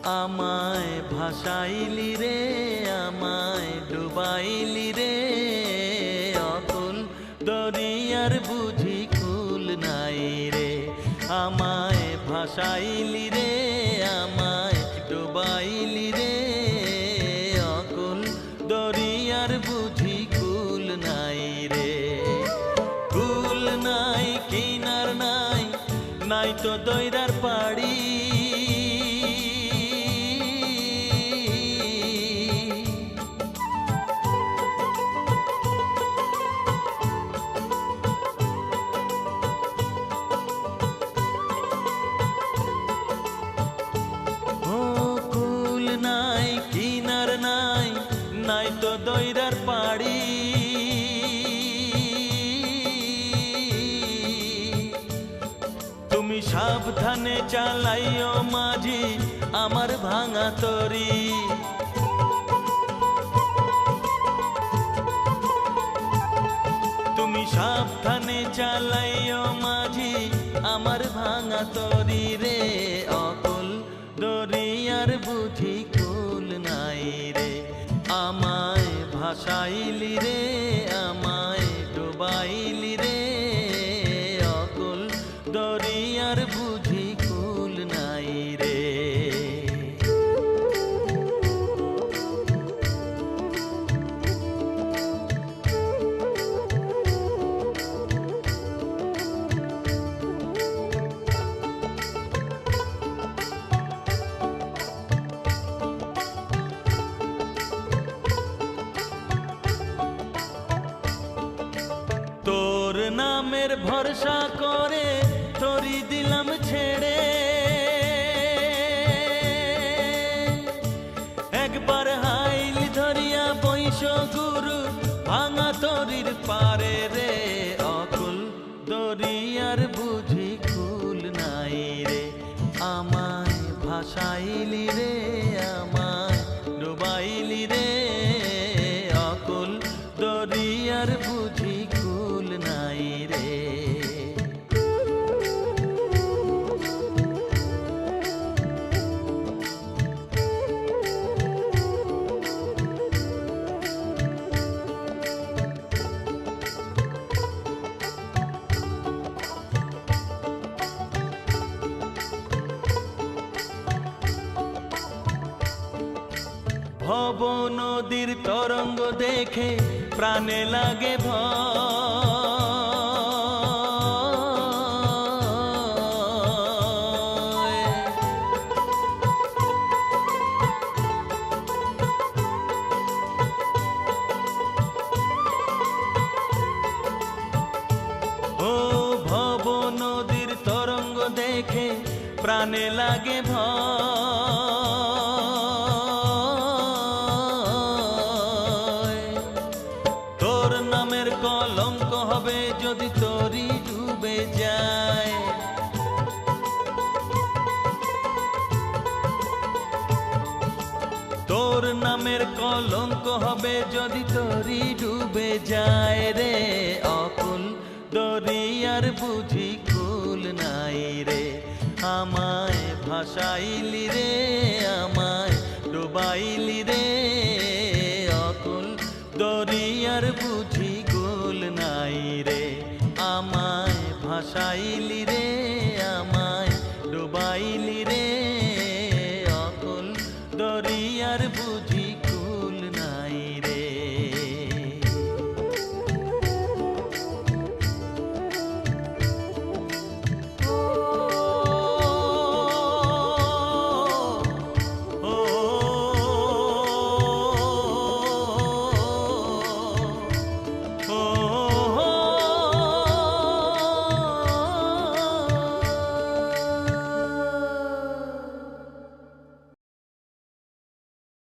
আমায় ভাসাইলি রে, আমায় ডুবাইলি রে, অকুল দরিয়ার বুঝি কুল নাই রে। আমায় ভাসাইলি রে, আমায় ডুবাইলি রে, অকুল দরিয়ার বুঝি কুল নাই রে। কুল নাই, কিনার নাই, নাই তো দইরার পাড়ি। নাই তো দইরার পাড়ি। তুমি সাবধানে চালাইও মাঝি আমার ভাঙা তরি। তুমি সাবধানে চালাইও মাঝি আমার ভাঙা তরি রে, অকুল দরিয়ার বুঝি কুল নাই রে। আমায় ভাসাইলি রে, আমায় ডুবাইলি রে, অকুল দরিয়ার বুঝি কুল নাই রে। তোর নামের ভরসা করে তরি দিলাম ছেড়ে, একবার হাইলি ধরিয়া বৈশ গুরু ভাঙা তরির পারে রে, অকুল দরিয়ার বুঝি কুল নাই রে। আমায় ভাসাইলি রে, আমায় ডুবাইলি রে, অকুল দরিয়ার বুঝি কুল নাই রে। ভব নদীর তরঙ্গ দেখে প্রাণে লাগে ভয়। ও ভব নদীর তরঙ্গ দেখে প্রাণে লাগে ভয়। তোর নামের কলঙ্ক হবে যদি তরি ডুবে যায়। তোর নামের কলঙ্ক হবে যদি তরি ডুবে যায় রে, অকুল দরিয়ার বুঝি কুল নাই রে। আমায় ভাসাইলি রে, আমায় ডুবাইলি রে, অকুল দরিয়ার বুঝি কুল নাই রে। আমায় ভাসাইলি